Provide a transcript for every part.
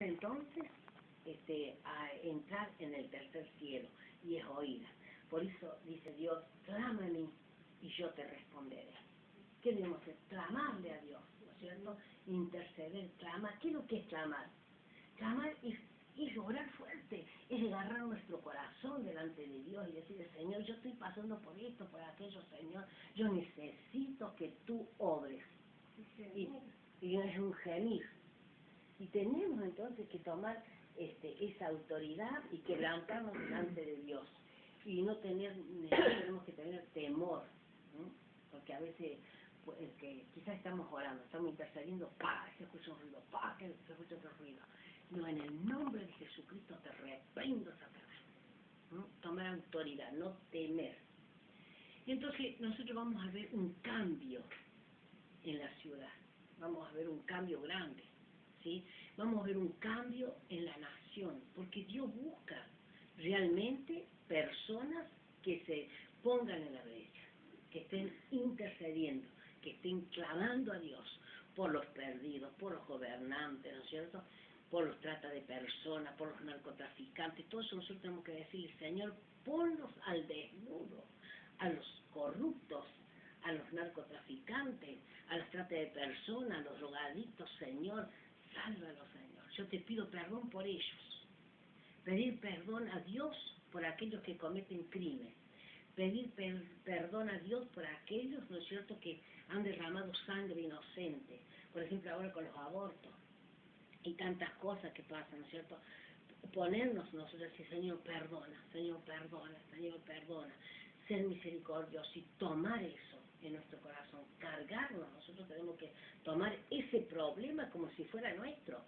entonces a entrar en el tercer cielo, y es oída. Por eso dice Dios, clama a mí y yo te responderé. ¿Qué debemos hacer? Clamarle a Dios, ¿no es cierto? Interceder, clamar. ¿Qué es lo que es clamar? Clamar es orar fuerte, es agarrar nuestro corazón delante de Dios y decirle, Señor, yo estoy pasando por esto, por aquello, Señor, yo necesito que tú obres. Y es un gemir. Y tenemos entonces que tomar esa autoridad y quebrantarnos delante de Dios. Y no tenemos que tener temor, ¿no? Porque a veces que quizás estamos orando, estamos intercediendo, ¡pah! Se escucha un ruido, ¡pah! Se escucha otro ruido. No, en el nombre de Jesucristo te reprendo, Satanás, ¿no? Tomar autoridad, no temer. Y entonces nosotros vamos a ver un cambio en la ciudad, vamos a ver un cambio grande, ¿sí? Vamos a ver un cambio en la nación, porque Dios busca realmente personas que se pongan en la brecha, que estén intercediendo, que estén clamando a Dios por los perdidos, por los gobernantes, ¿no es cierto?, por los trata de personas, por los narcotraficantes. Todo eso nosotros tenemos que decirle, Señor, ponlos al desnudo, a los corruptos, a los narcotraficantes, a los trata de personas, a los drogadictos, Señor, sálvalos, Señor. Yo te pido perdón por ellos. Pedir perdón a Dios por aquellos que cometen crimen. Pedir perdón a Dios por aquellos, ¿no es cierto?, que han derramado sangre inocente. Por ejemplo, ahora con los abortos y tantas cosas que pasan, ¿no es cierto? Ponernos nosotros y decir, Señor, perdona, Señor, perdona, Señor, perdona. Ser misericordioso y tomar eso en nuestro corazón, cargarnos. Nosotros tenemos que tomar ese problema como si fuera nuestro.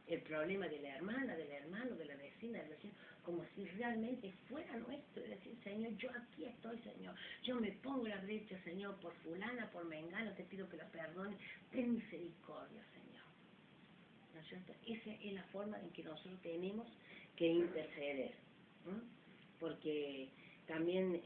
El problema de la hermana, del hermano, de la vecina, del vecino, como si realmente fuera nuestro. Es decir, Señor, yo aquí estoy, Señor. Yo me pongo la brecha, Señor, por fulana, por mengana, te pido que la perdone. Ten misericordia, Señor. ¿No es cierto? Esa es la forma en que nosotros tenemos que interceder, ¿no? Porque también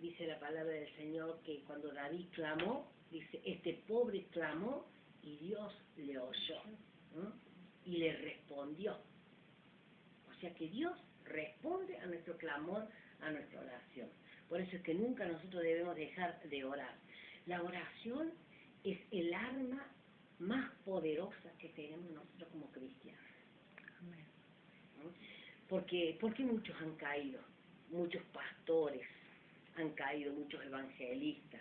dice la palabra del Señor que cuando David clamó, dice, este pobre clamó y Dios le oyó, ¿no? Y le respondió. O sea que Dios responde a nuestro clamor, a nuestra oración. Por eso es que nunca nosotros debemos dejar de orar. La oración es el arma más poderosa que tenemos nosotros como cristianos. ¿No? Porque muchos han caído, muchos pastores han caído, muchos evangelistas.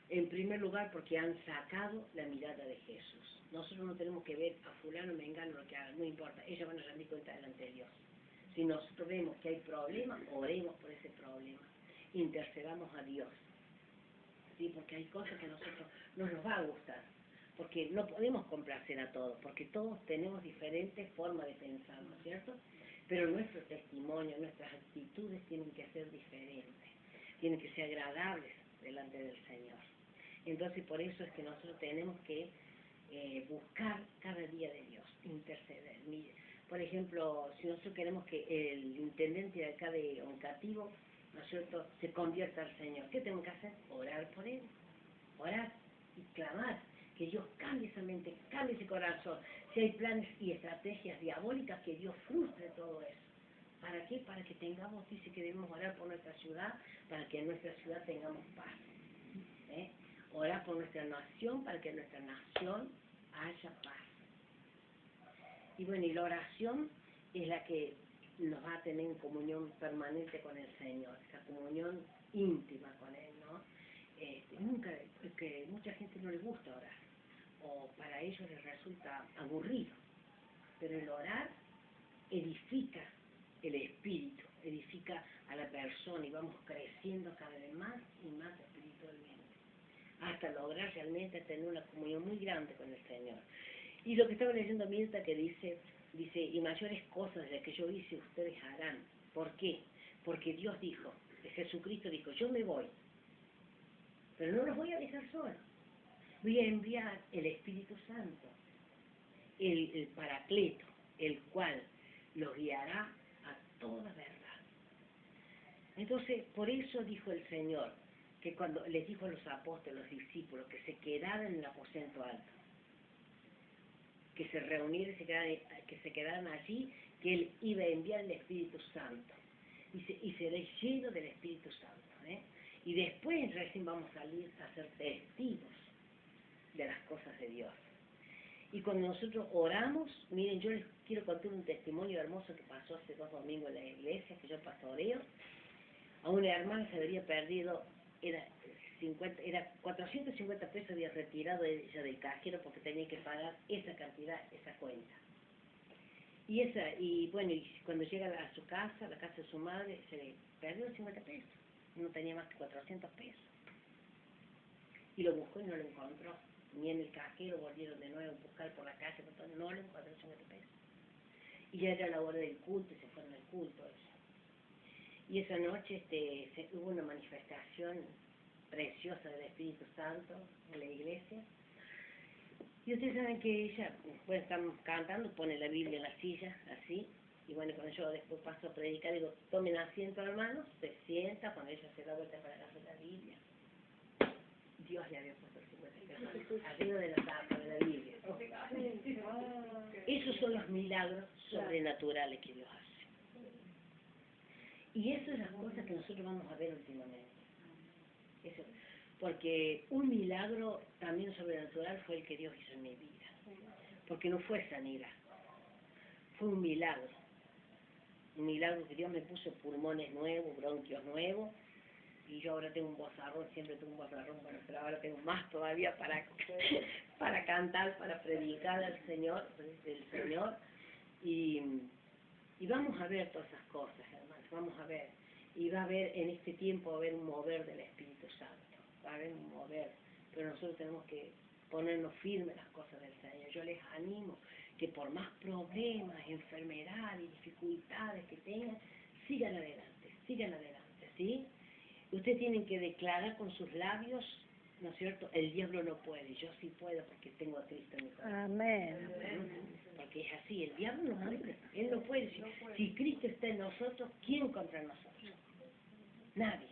En primer lugar, porque han sacado la mirada de Jesús. Nosotros no tenemos que ver a fulano, mengano, lo que haga, no importa, ellos van a rendir cuenta delante de Dios. Si nosotros vemos que hay problemas, oremos por ese problema, intercedamos a Dios, ¿sí? Porque hay cosas que a nosotros no nos va a gustar, porque no podemos complacer a todos, porque todos tenemos diferentes formas de pensar, ¿no es cierto? Pero nuestro testimonio, nuestras actitudes tienen que ser diferentes, tienen que ser agradables delante del Señor. Entonces, por eso es que nosotros tenemos que buscar cada día de Dios, interceder. Por ejemplo, si nosotros queremos que el intendente de acá de Oncativo, ¿no es cierto?, se convierta al Señor, ¿qué tenemos que hacer? Orar por él, orar y clamar, que Dios cambie esa mente, cambie ese corazón. Si hay planes y estrategias diabólicas, que Dios frustre todo eso. ¿Para qué? Para que tengamos, dice que debemos orar por nuestra ciudad, para que en nuestra ciudad tengamos paz. Orar por nuestra nación, para que en nuestra nación haya paz. Y bueno, y la oración es la que nos va a tener en comunión permanente con el Señor, esa comunión íntima con Él, ¿no? Que mucha gente no le gusta orar, o para ellos les resulta aburrido, pero el orar edifica el espíritu, edifica a la persona y vamos creciendo cada vez más y más espiritualmente, hasta lograr realmente tener una comunión muy grande con el Señor. Y lo que estaba leyendo Mirta, que dice, y mayores cosas de las que yo hice ustedes harán. ¿Por qué? Porque Dios dijo, Jesucristo dijo, yo me voy, pero no los voy a dejar solos. Voy a enviar el Espíritu Santo, el Paracleto, el cual los guiará a toda verdad. Entonces, por eso dijo el Señor, que cuando les dijo a los apóstoles, los discípulos, que se quedaran en el aposento alto, que se reunieran, que se quedaran allí, que Él iba a enviar el Espíritu Santo. Y seré lleno del Espíritu Santo. Y después recién vamos a salir a ser testigos de las cosas de Dios. Y cuando nosotros oramos, miren, yo les quiero contar un testimonio hermoso que pasó hace 2 domingos en la iglesia, que yo pastoreo. A una hermana se había perdido, era 450 pesos había retirado ella del cajero porque tenía que pagar esa cantidad, esa cuenta. Y bueno, y cuando llega a su casa, a la casa de su madre, se le perdió 50 pesos. No tenía más que 400 pesos. Y lo buscó y no lo encontró. Ni en el cajero volvieron de nuevo a buscar por la calle, no lo encontró 50 pesos. Y ya era la hora del culto y se fueron al culto ella. Y esa noche hubo una manifestación preciosa del Espíritu Santo en la iglesia. Y ustedes saben que ella, bueno, estamos cantando, pone la Biblia en la silla, así, y bueno, cuando yo después paso a predicar, digo, tomen asiento hermanos, se sienta, cuando ella se da vuelta para agarrar la Biblia, Dios le había puesto el 50 pesos arriba de la tapa de la Biblia. Esos son los milagros sobrenaturales que Dios hace. Y esas son las cosas que nosotros vamos a ver últimamente. Eso. Porque un milagro también sobrenatural fue el que Dios hizo en mi vida. Porque no fue sanidad, fue un milagro. Un milagro que Dios me puso pulmones nuevos, bronquios nuevos, y yo ahora tengo un vozarrón, siempre tengo un vozarrón, bueno, pero ahora tengo más todavía para cantar, para predicar al Señor, del Señor, y vamos a ver todas esas cosas, hermanos, vamos a ver, y va a haber en este tiempo, va a haber un mover del Espíritu Santo. Va a haber un mover, pero nosotros tenemos que ponernos firmes en las cosas del Señor. Yo les animo que por más problemas, enfermedades, dificultades que tengan, sigan adelante, ¿sí? Ustedes tienen que declarar con sus labios, ¿no es cierto? El diablo no puede, yo sí puedo porque tengo a Cristo en mi corazón. Amén. Porque es así, el diablo no puede, él no puede. Si Cristo está en nosotros, ¿quién contra nosotros? Nadie.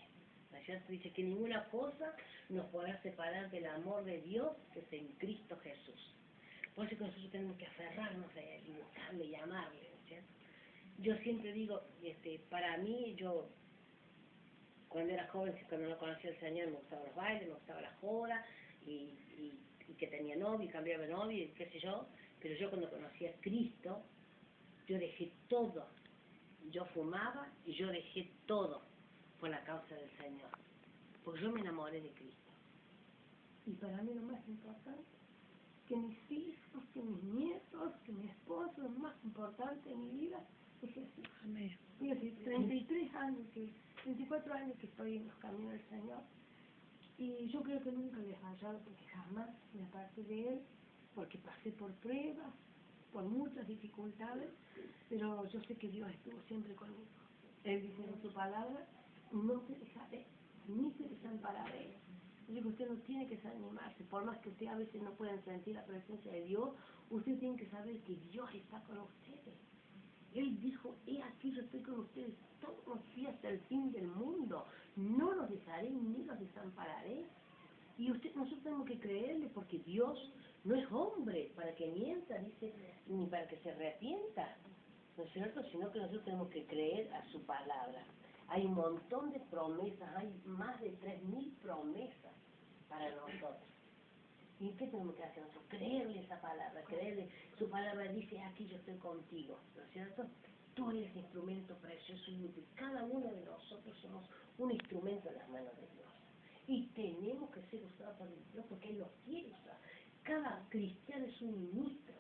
Dice que ninguna cosa nos podrá separar del amor de Dios que es en Cristo Jesús. Por eso que nosotros tenemos que aferrarnos a Él y buscarle, llamarle, ¿cierto? Yo siempre digo, para mí, yo cuando era joven, cuando no conocía al Señor, me gustaban los bailes, me gustaba la joda, y que tenía novio, y cambiaba de novio, y qué sé yo, pero yo cuando conocí a Cristo, yo dejé todo. Yo fumaba y yo dejé todo por la causa del Señor, porque yo me enamoré de Cristo. Y para mí lo más importante, que mis hijos, que mis nietos, que mi esposo, lo más importante en mi vida es Jesús. Amén. Y hace 34 años que estoy en los caminos del Señor, y yo creo que nunca le he fallado, porque jamás me aparté de Él, porque pasé por pruebas, por muchas dificultades, pero yo sé que Dios estuvo siempre conmigo. Él dice en su palabra, no te dejaré, ni te desampararé. Yo digo, usted no tiene que desanimarse, por más que usted a veces no puedan sentir la presencia de Dios, usted tiene que saber que Dios está con ustedes. Él dijo, he aquí yo estoy con ustedes todos los días hasta el fin del mundo, no los dejaré ni los desampararé. Y nosotros tenemos que creerle, porque Dios no es hombre para que mienta, dice, ni para que se arrepienta, ¿no es cierto? Sino que nosotros tenemos que creer a su palabra. Hay un montón de promesas, hay más de 3.000 promesas para nosotros. ¿Y qué tenemos que hacer nosotros? Creerle esa palabra, creerle. Su palabra dice, aquí yo estoy contigo, ¿no es cierto? Tú eres instrumento precioso y útil. Cada uno de nosotros somos un instrumento en las manos de Dios. Y tenemos que ser usados por Dios porque Él nos quiere usar. Cada cristiano es un ministro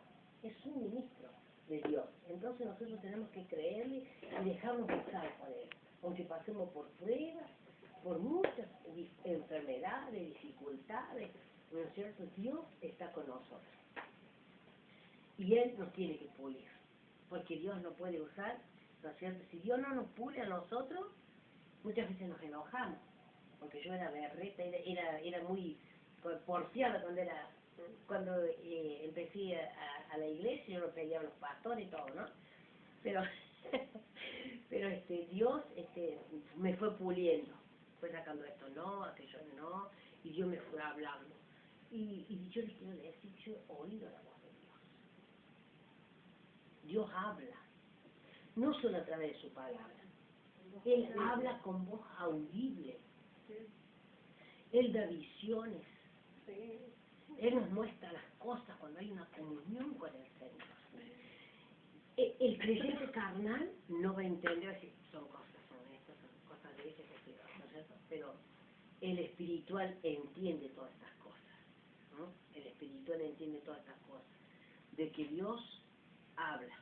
de Dios. Entonces nosotros tenemos que creerle y dejarnos usar por Él. Aunque pasemos por pruebas, por muchas enfermedades, dificultades, ¿no es cierto? Dios está con nosotros. Y Él nos tiene que pulir. Porque Dios no puede usar, ¿no es cierto? Si Dios no nos pule a nosotros, muchas veces nos enojamos. Porque yo era berreta, era muy porfiada cuando empecé a la iglesia, yo lo pedía a los pastores y todo, ¿no? Pero Dios me fue puliendo, fue sacando esto no, aquello no, y Dios me fue hablando. Y yo les quiero decir, yo he oído la voz de Dios. Dios habla, no solo a través de su palabra. Él habla con voz audible. Él da visiones. Él nos muestra las cosas cuando hay una comunión con el Señor. El creyente carnal no va a entender si son estas, son cosas de ese sentido, ¿no es cierto? Pero el espiritual entiende todas estas cosas, ¿no? El espiritual entiende todas estas cosas, de que Dios habla,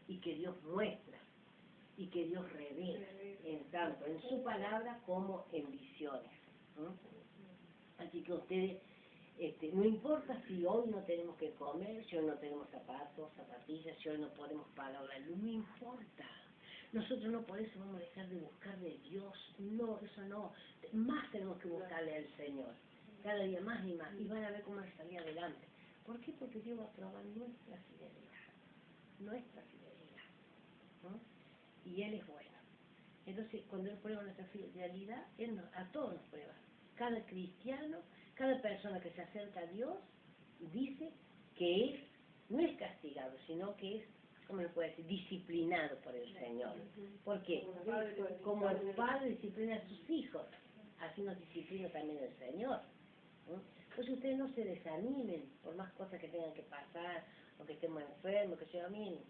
y que Dios muestra, y que Dios revela, tanto en su palabra como en visiones, ¿no? Así que ustedes, no importa si hoy no tenemos que comer, si hoy no tenemos zapatos, zapatillas, si hoy no podemos pagar la luz, no importa. Nosotros no por eso vamos a dejar de buscar de Dios, no, eso no. Más tenemos que buscarle al Señor, cada día más y más, y van a ver cómo va a salir adelante. ¿Por qué? Porque Dios va a probar nuestra fidelidad, ¿no? Y Él es bueno. Entonces, cuando Él prueba nuestra fidelidad, a todos nos prueba. Cada cristiano, cada persona que se acerca a Dios, dice que no es castigado, sino que es, ¿cómo le puede decir? Disciplinado por el Señor. ¿Por qué? Como el Padre disciplina a sus hijos, así nos disciplina también el Señor, ¿no? Entonces ustedes no se desanimen por más cosas que tengan que pasar, o que estemos enfermos, que sea a mí.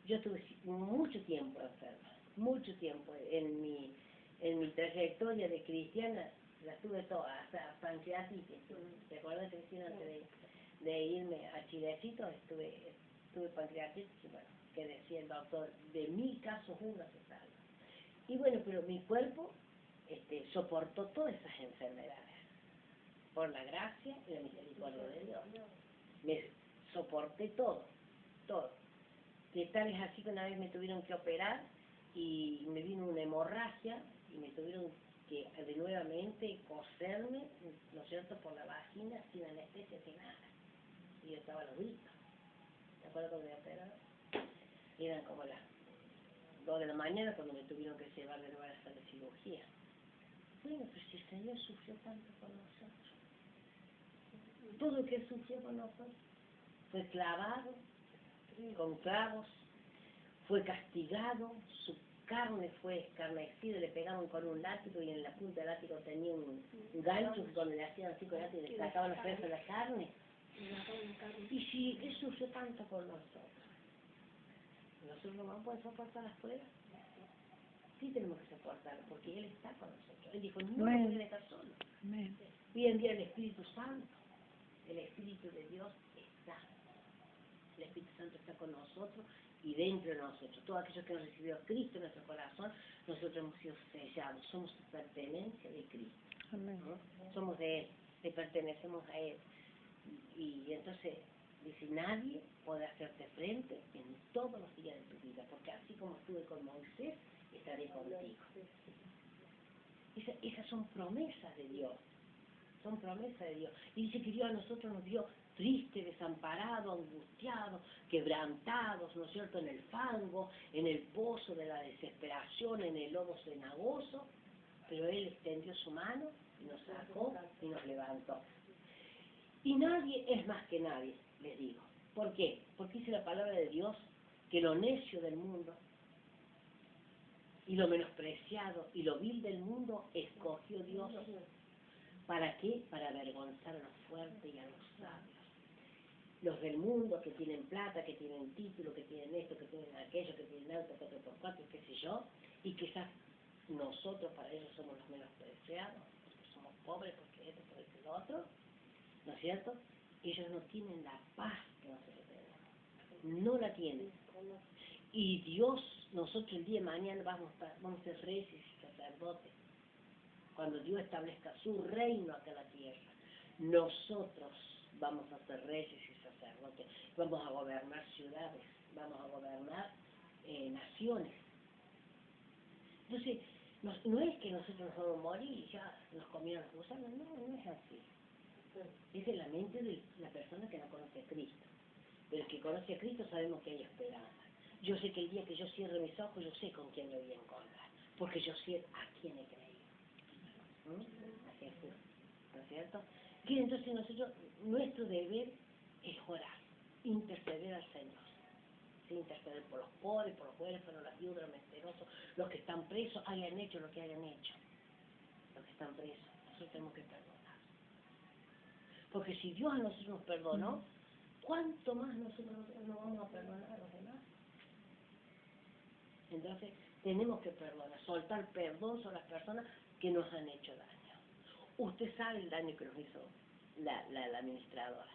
Yo estuve mucho tiempo enferma, mucho tiempo en mi trayectoria de cristiana. La tuve toda, hasta pancreatitis. ¿Te acuerdas, Cristina, antes de irme a Chilecito? Tuve pancreatitis, y bueno, que decía el doctor, de 1000 casos uno se salva. Y bueno, pero mi cuerpo soportó todas esas enfermedades, por la gracia y la misericordia de Dios. Me soporté todo. Que tal es así que una vez me tuvieron que operar, y me vino una hemorragia, y me tuvieron que de nuevamente coserme, ¿no es cierto?, por la vagina, sin anestesia, sin nada. Y yo estaba a los gritos. ¿Te acuerdas cuando me operaron? Eran como las 2 de la mañana cuando me tuvieron que llevar de nuevo a la sala de cirugía. Bueno, pero si el Señor sufrió tanto por nosotros, todo lo que Él sufrió por nosotros, fue clavado con clavos, fue castigado, su carne fue escarnecida, le pegaban con un látigo, y en la punta del látigo tenía un gancho donde le hacían así con el látigo y le sacaban los pedazos de la carne. Y si Él sufrió tanto por nosotros no vamos a poder soportar las pruebas. Sí tenemos que soportarlas, porque Él está con nosotros. Él dijo, no lo voy a dejar solo. Hoy en día el Espíritu Santo, el Espíritu de Dios está. El Espíritu Santo está con nosotros y dentro de nosotros. Todos aquellos que han recibido a Cristo en nuestro corazón, nosotros hemos sido sellados, somos su pertenencia de Cristo, ¿no? Somos de Él, le pertenecemos a Él. Y entonces dice, nadie puede hacerte frente en todos los días de tu vida, porque así como estuve con Moisés, estaré contigo. Esas son promesas de Dios. Son promesas de Dios. Y dice que Dios a nosotros nos dio triste, desamparado, angustiado, quebrantados, ¿no es cierto?, en el fango, en el pozo de la desesperación, en el lodo cenagoso, pero Él extendió su mano y nos sacó y nos levantó. Y nadie es más que nadie, les digo. ¿Por qué? Porque dice la palabra de Dios que lo necio del mundo y lo menospreciado y lo vil del mundo escogió Dios. ¿Para qué? Para avergonzar a los fuertes y a los sabios. Los del mundo que tienen plata, que tienen título, que tienen esto, que tienen aquello, que tienen auto 4x4, qué sé yo, y quizás nosotros para ellos somos los menospreciados, porque somos pobres, porque esto, porque lo otro, ¿no es cierto? Ellos no tienen la paz que nosotros tenemos, no la tienen. Y Dios, nosotros el día de mañana vamos a ser reyes y sacerdotes. Cuando Dios establezca su reino acá en la tierra, nosotros vamos a ser reyes y sacerdotes, vamos a gobernar ciudades, vamos a gobernar naciones. Entonces, no es que nosotros nos vamos a morir y ya nos comieron los gusanos, no es así. Esa es la mente de la persona que no conoce a Cristo. Pero el que conoce a Cristo sabemos que hay esperanza. Yo sé que el día que yo cierre mis ojos, yo sé con quién me voy a encontrar, porque yo sé a quién he creído. A Jesús, ¿no es cierto? Que entonces nuestro deber es orar, interceder al Señor. ¿sí? Interceder por los pobres, por los huérfanos, las viudas, los menesterosos, los que están presos, hayan hecho lo que hayan hecho. Los que están presos, nosotros tenemos que perdonar. Porque si Dios a nosotros nos perdonó, ¿cuánto más nosotros no vamos a perdonar a los demás? Entonces, tenemos que perdonar, soltar perdón sobre las personas que nos han hecho daño. Usted sabe el daño que nos hizo la administradora.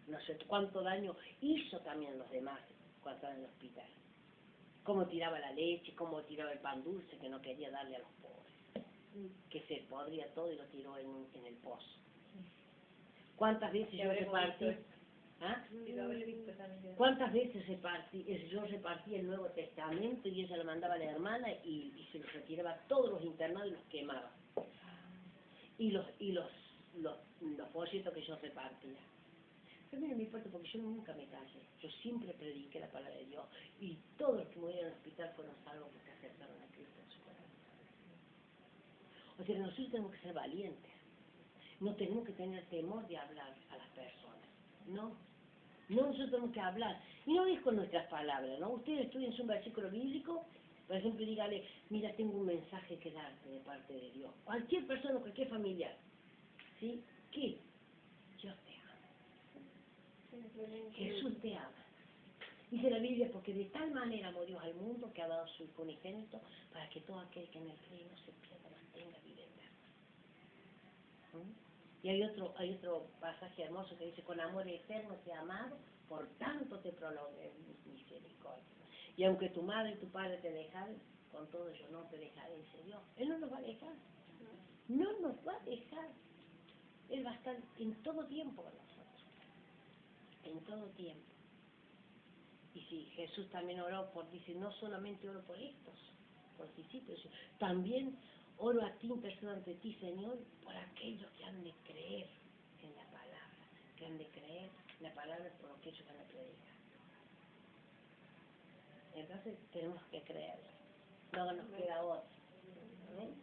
No sé cuánto daño hizo también los demás cuando estaban en el hospital. Cómo tiraba la leche, cómo tiraba el pan dulce que no quería darle a los pobres. Que se podría todo y lo tiró en el pozo. ¿Cuántas veces yo repartí? ¿Ah? ¿Cuántas veces yo repartí el Nuevo Testamento y ella lo mandaba a la hermana y se los retiraba a todos los internados y los quemaba? Y los folletos que yo repartía. Pero mira, no me importa porque yo nunca me callé. Yo siempre prediqué la palabra de Dios. Y todos los que murieron en el hospital fueron salvos porque aceptaron a Cristo en su corazón. O sea que nosotros tenemos que ser valientes. No tenemos que tener temor de hablar a las personas. No. No, nosotros tenemos que hablar. Y no es con nuestras palabras, ¿no? Ustedes estudien un versículo bíblico, por ejemplo, dígale, mira, tengo un mensaje que darte de parte de Dios. Cualquier persona, cualquier familiar. ¿Sí? ¿Qué? Dios te ama. Jesús te ama. Dice la Biblia, porque de tal manera amó Dios al mundo que ha dado su Hijo unigénito para que todo aquel que en él cree no se pierda, mas tenga vida eterna. Y hay otro pasaje hermoso que dice, con amor eterno te he amado, por tanto te prolongué mi misericordia. Y aunque tu madre y tu padre te dejaren, con todo yo no te dejaré, dice Dios. Él no nos va a dejar. No nos va a dejar. Él va a estar en todo tiempo con nosotros. En todo tiempo. Y si Jesús también oró dice, no solamente oro por estos, por los discípulos, también oro a ti, intercedo ante ti, Señor, por aquellos que han de creer en la palabra, que han de creer en la palabra por lo que ellos van a predicar. Entonces tenemos que creer, luego nos queda otra. ¿Amén?